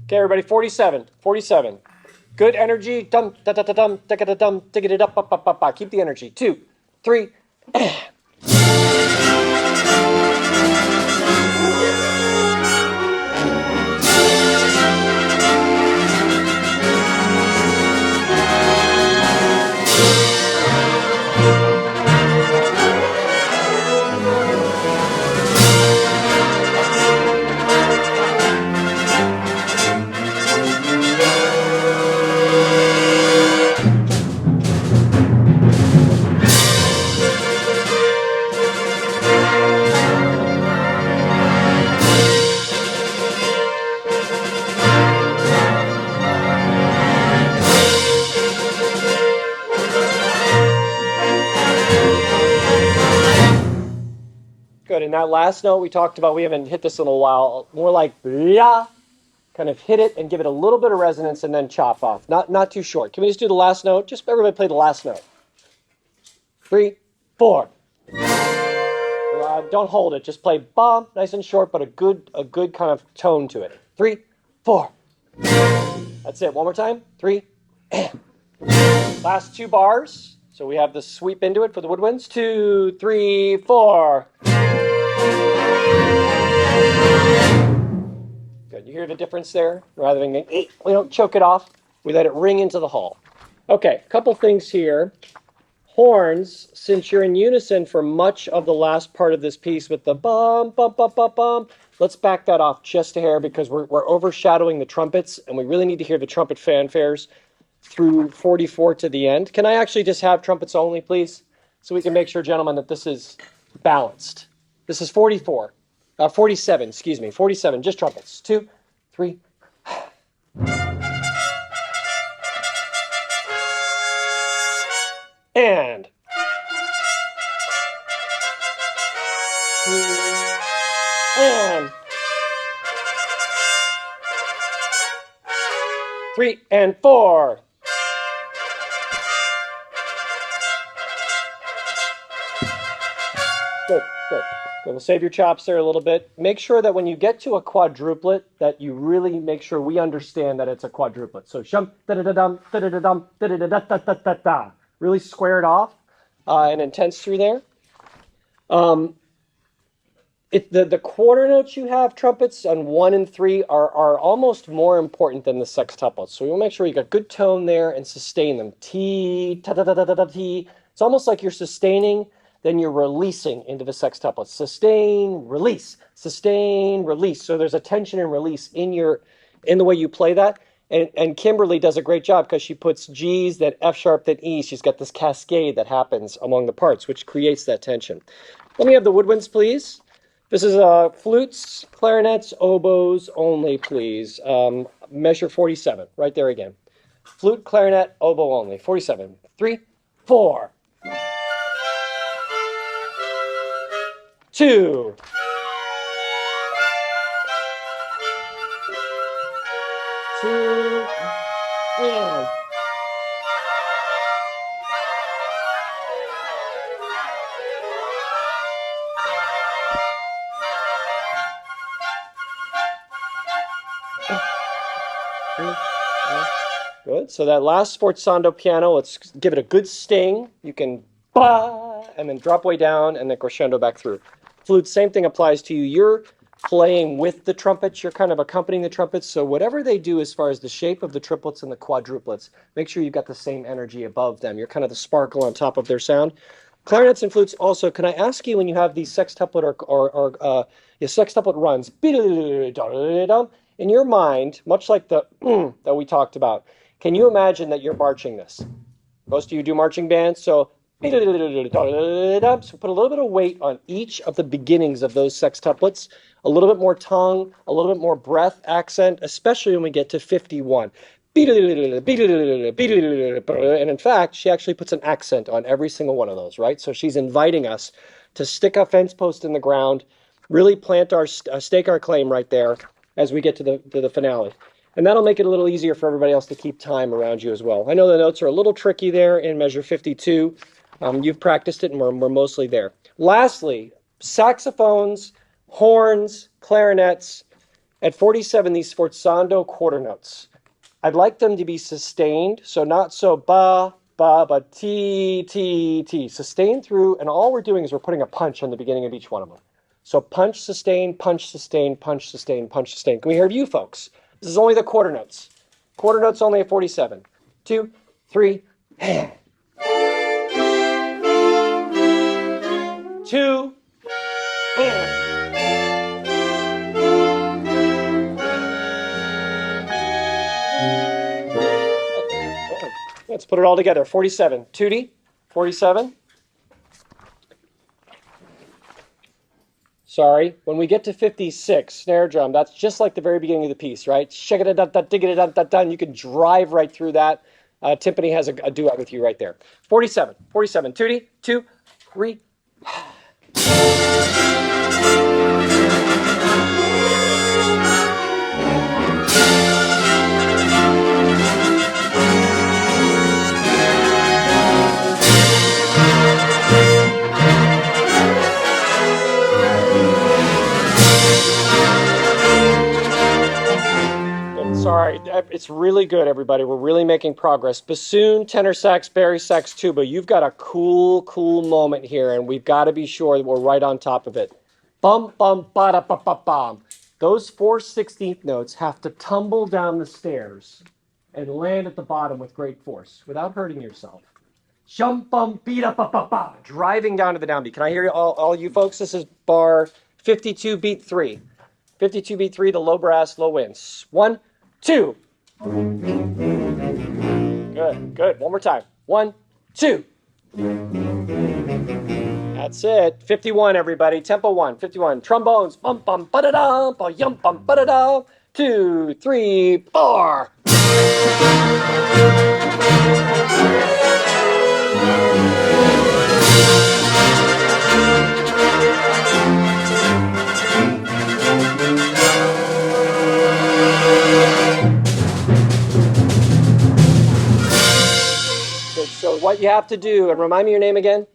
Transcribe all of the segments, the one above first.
Okay, everybody, 47. 47. Good energy. Dum, da, da, da, dum, da, da, dum, dig it up, up, up, up, up. Keep the energy. 2, 3. Good. And that last note we talked about, we haven't hit this in a while. More like yeah. Kind of hit it and give it a little bit of resonance and then chop off. Not too short. Can we just do the last note? Just everybody play the last note. 3, 4. Don't hold it. Just play bum, nice and short, but a good kind of tone to it. 3, 4. That's it. One more time. 3. Last 2 bars. So we have the sweep into it for the woodwinds. 2, 3, 4. Good. You hear the difference there? Rather than we don't choke it off, we let it ring into the hull. Okay, a couple things here. Horns, since you're in unison for much of the last part of this piece with the bum, bum, bum, bum, bum, let's back that off just a hair because we're overshadowing the trumpets and we really need to hear the trumpet fanfares through 44 to the end. Can I actually just have trumpets only, please? So we can make sure, gentlemen, that this is balanced. This is 47, 47, just trumpets. 2, 3. And 2, and 3 and 4. Good, good. We'll save your chops there a little bit. Make sure that when you get to a quadruplet, that you really make sure we understand that it's a quadruplet. So shum da da da dum da da da dum da da da da da da da da. Really square it off and intense through there. The quarter notes you have, trumpets, on 1 and 3 are almost more important than the sextuplets. So we want to make sure you got good tone there and sustain them. T, ta ta ta ta ta ta t. It's almost like you're sustaining, then you're releasing into the sextuplets. Sustain, release, sustain, release. So there's a tension and release in the way you play that. And Kimberly does a great job because she puts G's, then F sharp, then E. She's got this cascade that happens among the parts, which creates that tension. Let me have the woodwinds, please. This is flutes, clarinets, oboes only, please. Measure 47, right there again. Flute, clarinet, oboe only. 47. 3, 4. 2. 2, and 3, good. So that last sforzando piano, let's give it a good sting. You can ba and then drop way down and then crescendo back through. Flute, same thing applies to you. You're playing with the trumpets. You're kind of accompanying the trumpets. So whatever they do as far as the shape of the triplets and the quadruplets, make sure you've got the same energy above them. You're kind of the sparkle on top of their sound. Clarinets and flutes also, can I ask you when you have these sextuplet or sextuplet runs, in your mind, much like the that we talked about, can you imagine that you're marching this? Most of you do marching bands, so put a little bit of weight on each of the beginnings of those sextuplets, a little bit more tongue, a little bit more breath, accent, especially when we get to 51. And in fact, she actually puts an accent on every single one of those, right? So she's inviting us to stick a fence post in the ground, really stake our claim right there as we get to the finale. And that'll make it a little easier for everybody else to keep time around you as well. I know the notes are a little tricky there in measure 52. You've practiced it, and we're mostly there. Lastly, saxophones, horns, clarinets. At 47, these sforzando quarter notes. I'd like them to be sustained, so not so ba, ba, but ti, ti, ti. Sustained through, and all we're doing is we're putting a punch on the beginning of each one of them. So punch, sustain, punch, sustain, punch, sustain, punch, sustain. Can we hear you folks? This is only the quarter notes. Quarter notes only at 47. 2, 3, 2, let's put it all together. 47. Tootie, 47. Sorry. When we get to 56, snare drum, that's just like the very beginning of the piece, right? Shake-a-da-da-da-dig-a-da-da-da. You can drive right through that. Timpani has a duet with you right there. 47. 47. Tootie, 2, 3. Sorry, it's really good, everybody. We're really making progress. Bassoon, tenor sax, bari sax, tuba. You've got a cool, cool moment here, and we've got to be sure that we're right on top of it. Bum, bum, ba da ba ba bum. Those 4/16 notes have to tumble down the stairs and land at the bottom with great force without hurting yourself. Shum, bum, beat up, ba ba ba. Driving down to the downbeat. Can I hear you, all you folks? This is bar 52, beat 3. 52, beat 3, the low brass, low winds. 1, 2. Good, good. One more time. 1, 2. That's it. 51, everybody. Tempo 1. 51. Trombones. Bum bum ba da da. Ba yum bum ba da da. 2, 3, 4. So what you have to do, and remind me your name again?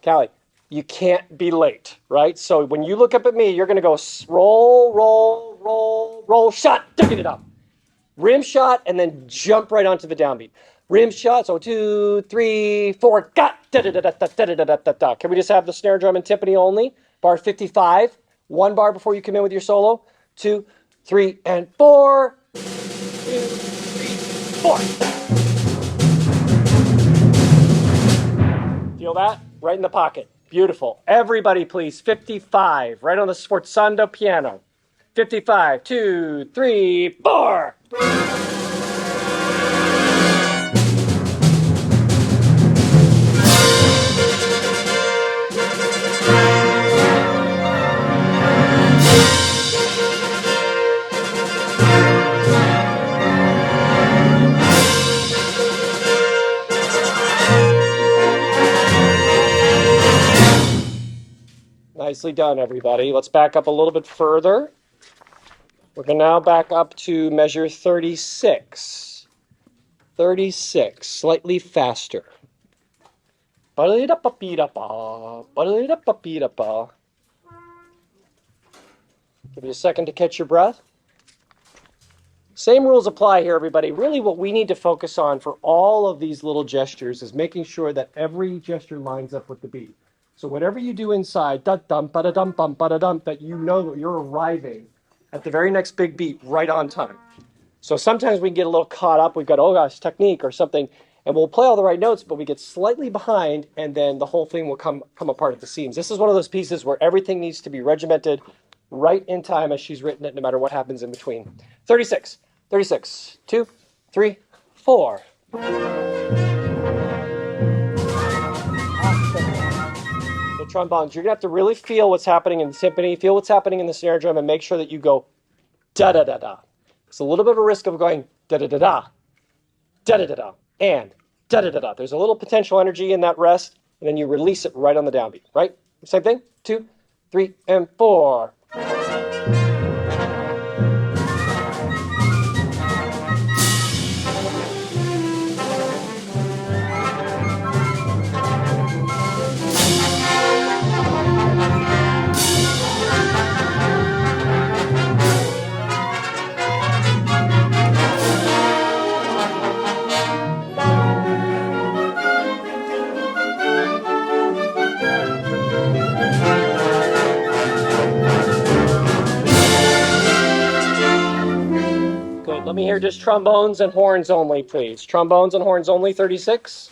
Callie. You can't be late, right? So when you look up at me, you're going to go roll, roll, roll, roll, shot, dig it up. Rim shot, and then jump right onto the downbeat. Rim shot, so 2, 3, 4, got, da-da-da-da-da-da-da-da-da. Can we just have the snare drum and timpani only? Bar 55, 1 bar before you come in with your solo. 2, 3, and 4. 2, 3, 4. Feel that? Right in the pocket. Beautiful. Everybody, please. 55. Right on the sforzando piano. 55. 2, 3, 4. Nicely done, everybody. Let's back up a little bit further. We're going to now back up to measure 36. 36, slightly faster. Give you a second to catch your breath. Same rules apply here, everybody. Really what we need to focus on for all of these little gestures is making sure that every gesture lines up with the beat. So whatever you do inside, da-dum, ba-da-dum, bum, ba-da-dum, that you know that you're arriving at the very next big beat right on time. So sometimes we get a little caught up. We've got, oh gosh, technique or something, and we'll play all the right notes, but we get slightly behind, and then the whole thing will come apart at the seams. This is one of those pieces where everything needs to be regimented right in time as she's written it, no matter what happens in between. 36, 36, 2, 3, 4. The trombones, you're going to have to really feel what's happening in the timpani, feel what's happening in the snare drum, and make sure that you go da-da-da-da. It's a little bit of a risk of going da-da-da-da, da-da-da-da, and da-da-da-da. There's a little potential energy in that rest, and then you release it right on the downbeat, right? Same thing. 2, 3, and 4. Let me hear just trombones and horns only, please. Trombones and horns only, 36.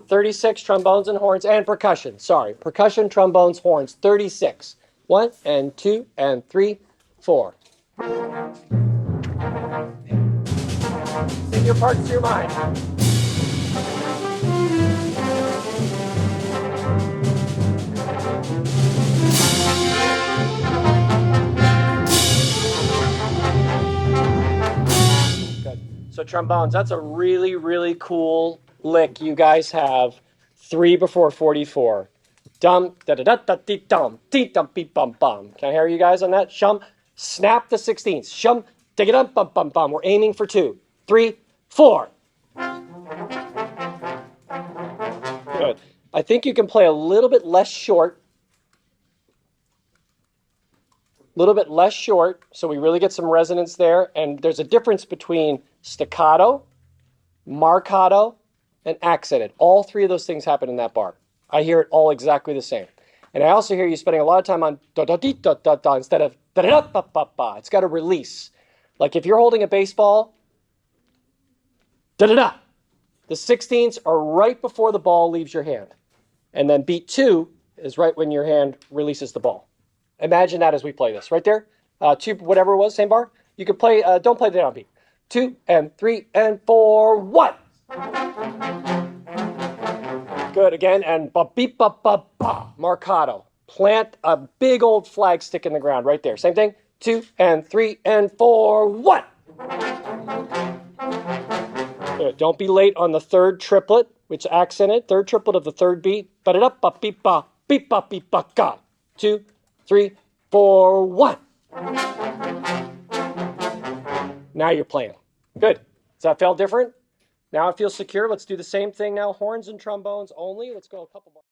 36, trombones and horns, and percussion. Sorry, percussion, trombones, horns, 36. 1 and 2 and 3, 4. Sing your parts to your mind. Good. So trombones, that's a really, really cool lick you guys have. 3 before 44. Dum da da da da dee dum dee dum beep bum bum. Can I hear you guys on that? Shum, snap the 16ths. Shum, dig it up bum bum bum. We're aiming for 2, 3, 4. Good. I think you can play a little bit less short. A little bit less short, so we really get some resonance there. And there's a difference between staccato, marcato, and accented. All 3 of those things happen in that bar. I hear it all exactly the same. And I also hear you spending a lot of time on da da dee da da da instead of da da da ba ba ba. It's got a release. Like if you're holding a baseball, da da da. The 16ths are right before the ball leaves your hand. And then beat 2 is right when your hand releases the ball. Imagine that as we play this. Right there. 2, whatever it was, same bar. You can play, don't play the downbeat. 2 and 3 and 4, 1. Good, again, and ba beep ba ba ba, marcato. Plant a big old flag stick in the ground right there. Same thing. 2 and 3 and 4, 1. Good. Don't be late on the 3rd triplet, which accented. 3rd triplet of the 3rd beat. Ba da da ba beep ba beep ba beep ba ga. 2, 3, 4, 1. Now you're playing. Good. Does that feel different? Now it feels secure. Let's do the same thing now. Horns and trombones only. Let's go a couple more.